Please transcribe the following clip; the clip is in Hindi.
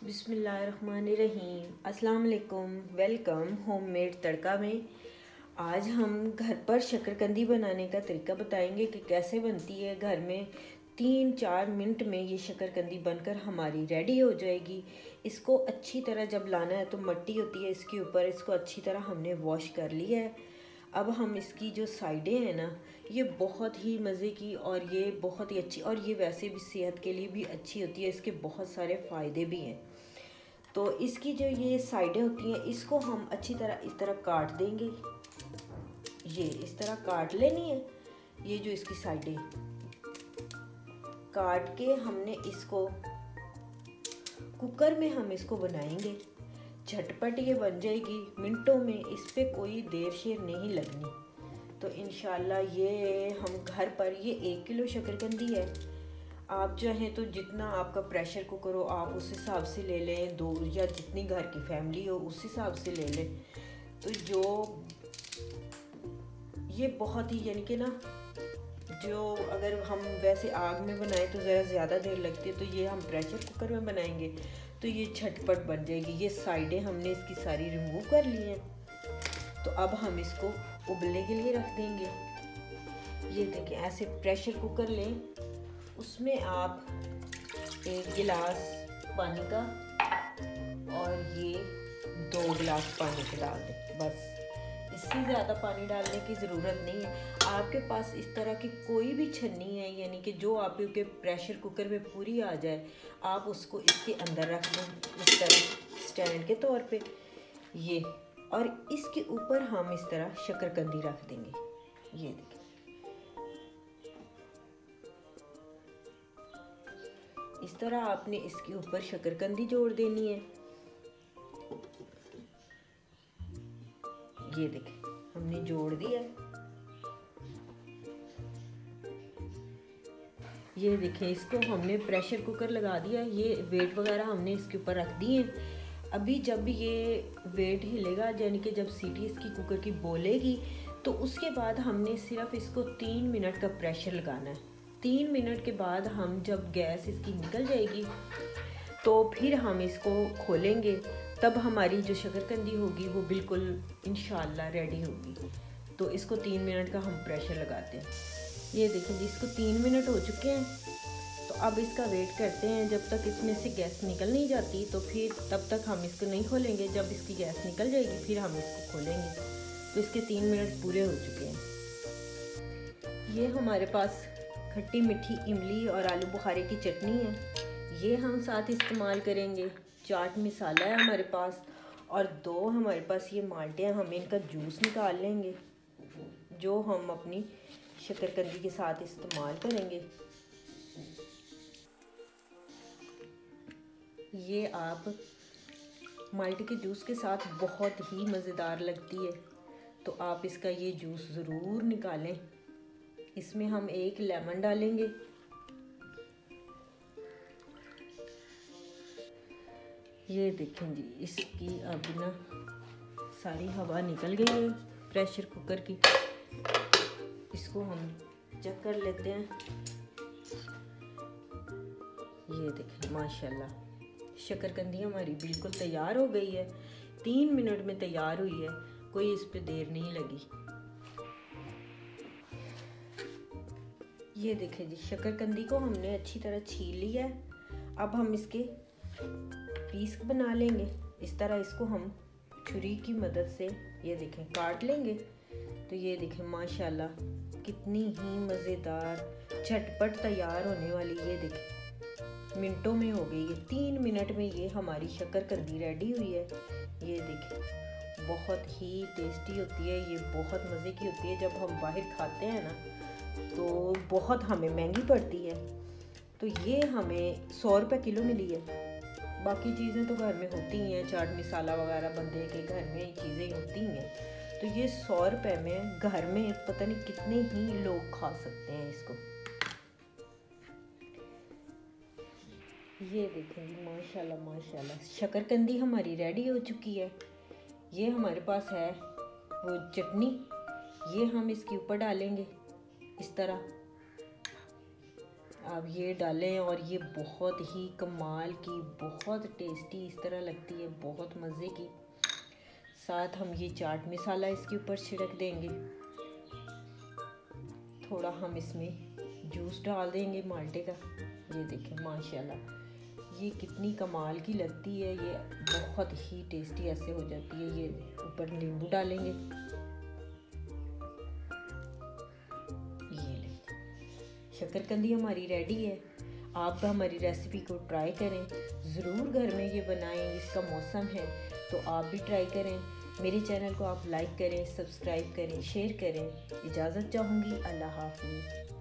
बिस्मिल्लाहिर्रहमानिर्रहीम। अस्सलाम वालेकुम। वेलकम होममेड तड़का में। आज हम घर पर शक्करकंदी बनाने का तरीका बताएंगे कि कैसे बनती है। घर में 3-4 मिनट में ये शक्करकंदी बनकर हमारी रेडी हो जाएगी। इसको अच्छी तरह जब लाना है तो मट्टी होती है इसके ऊपर, इसको अच्छी तरह हमने वॉश कर लिया है। अब हम इसकी जो साइडें हैं ना, ये बहुत ही मज़े की और ये बहुत ही अच्छी, और ये वैसे भी सेहत के लिए भी अच्छी होती है। इसके बहुत सारे फ़ायदे भी हैं। तो इसकी जो ये साइडें होती हैं इसको हम अच्छी तरह इस तरह काट देंगे। ये इस तरह काट लेनी है। ये जो इसकी साइडें काट के हमने इसको कुकर में हम इसको बनाएंगे। झटपट ये बन जाएगी मिनटों में, इस पर कोई देर शेर नहीं लगनी। तो इंशाल्लाह ये हम घर पर, ये 1 किलो शक्करकंदी है। आप चाहें तो जितना आपका प्रेशर कुकर हो आप उस हिसाब से ले लें, 2 या जितनी घर की फैमिली हो उस हिसाब से ले लें। तो जो ये बहुत ही यानी कि ना, जो अगर हम वैसे आग में बनाएं तो ज़रा ज़्यादा देर लगती है, तो ये हम प्रेशर कुकर में बनाएंगे तो ये झटपट बन जाएगी। ये साइडें हमने इसकी सारी रिमूव कर ली हैं। तो अब हम इसको उबलने के लिए रख देंगे। ये देखें, ऐसे प्रेशर कुकर लें, उसमें आप 1 गिलास पानी का और ये 2 गिलास पानी का डाल दें। बस, इससे ज़्यादा पानी डालने की ज़रूरत नहीं है। आपके पास इस तरह की कोई भी छन्नी है, यानी कि जो आपके प्रेशर कुकर में पूरी आ जाए, आप उसको इसके अंदर रख दें इस तरह स्टैंड के तौर पे ये, और इसके ऊपर हम इस तरह शक्करकंदी रख देंगे। ये देखिए, इस तरह आपने इसके ऊपर शक्करकंदी जोड़ देनी है। ये देखें, हमने जोड़ दिया। ये देखें, इसको हमने प्रेशर कुकर लगा दिया। ये वेट वगैरह हमने इसके ऊपर रख दिए। अभी जब ये वेट हिलेगा, यानी कि जब सीटी इसकी कुकर की बोलेगी, तो उसके बाद हमने सिर्फ इसको 3 मिनट का प्रेशर लगाना है। 3 मिनट के बाद हम जब गैस इसकी निकल जाएगी तो फिर हम इसको खोलेंगे। तब हमारी जो शक्करकंदी होगी वो बिल्कुल इंशाल्लाह रेडी होगी। तो इसको 3 मिनट का हम प्रेशर लगाते हैं। ये देखें जी, इसको 3 मिनट हो चुके हैं। तो अब इसका वेट करते हैं जब तक इसमें से गैस निकल नहीं जाती, तो फिर तब तक हम इसको नहीं खोलेंगे। जब इसकी गैस निकल जाएगी फिर हम इसको खोलेंगे। तो इसके 3 मिनट पूरे हो चुके हैं। ये हमारे पास खट्टी मीठी इमली और आलू बुखारे की चटनी है, ये हम साथ इस्तेमाल करेंगे। चाट मसाला है हमारे पास, और 2 हमारे पास ये माल्टे हैं, हम इनका जूस निकाल लेंगे जो हम अपनी शक्करकंदी के साथ इस्तेमाल करेंगे। ये आप माल्टे के जूस के साथ बहुत ही मज़ेदार लगती है, तो आप इसका ये जूस ज़रूर निकालें। इसमें हम 1 लेमन डालेंगे। ये देखें जी, इसकी अब ना सारी हवा निकल गई है प्रेशर कुकर की। इसको हम चेक कर लेते हैं। ये देखें, माशाल्लाह शक्करकंदी हमारी बिल्कुल तैयार हो गई है। 3 मिनट में तैयार हुई है, कोई इस पे देर नहीं लगी। ये देखें जी, शक्करकंदी को हमने अच्छी तरह छील लिया है। अब हम इसके पीस बना लेंगे। इस तरह इसको हम छुरी की मदद से ये देखें काट लेंगे। तो ये देखें माशाल्लाह कितनी ही मज़ेदार झटपट तैयार होने वाली, ये देखें मिनटों में हो गई है। 3 मिनट में ये हमारी शक्करकंदी रेडी हुई है। ये देखें, बहुत ही टेस्टी होती है, ये बहुत मज़े की होती है। जब हम बाहर खाते हैं ना तो बहुत हमें महंगी पड़ती है। तो ये हमें 100 रुपये किलो मिली है। बाकी चीज़ें तो घर में होती ही हैं, चाट मसाला वगैरह बंदे के घर में ये चीज़ें होती हैं। तो ये 100 रुपये में घर में पता नहीं कितने ही लोग खा सकते हैं इसको। ये देखें माशाल्लाह माशाल्लाह, शक्करकंदी हमारी रेडी हो चुकी है। ये हमारे पास है वो चटनी, ये हम इसके ऊपर डालेंगे इस तरह। आप ये डालें और ये बहुत ही कमाल की, बहुत टेस्टी इस तरह लगती है, बहुत मज़े की। साथ हम ये चाट मसाला इसके ऊपर छिड़क देंगे। थोड़ा हम इसमें जूस डाल देंगे माल्टे का। ये देखें माशाल्लाह ये कितनी कमाल की लगती है, ये बहुत ही टेस्टी ऐसे हो जाती है। ये ऊपर नींबू डालेंगे। ये ले, शकरकंदी हमारी रेडी है। आप हमारी रेसिपी को ट्राई करें ज़रूर, घर में ये बनाएं। इसका मौसम है तो आप भी ट्राई करें। मेरे चैनल को आप लाइक करें, सब्सक्राइब करें, शेयर करें। इजाज़त चाहूँगी। अल्लाह हाफ़िज़।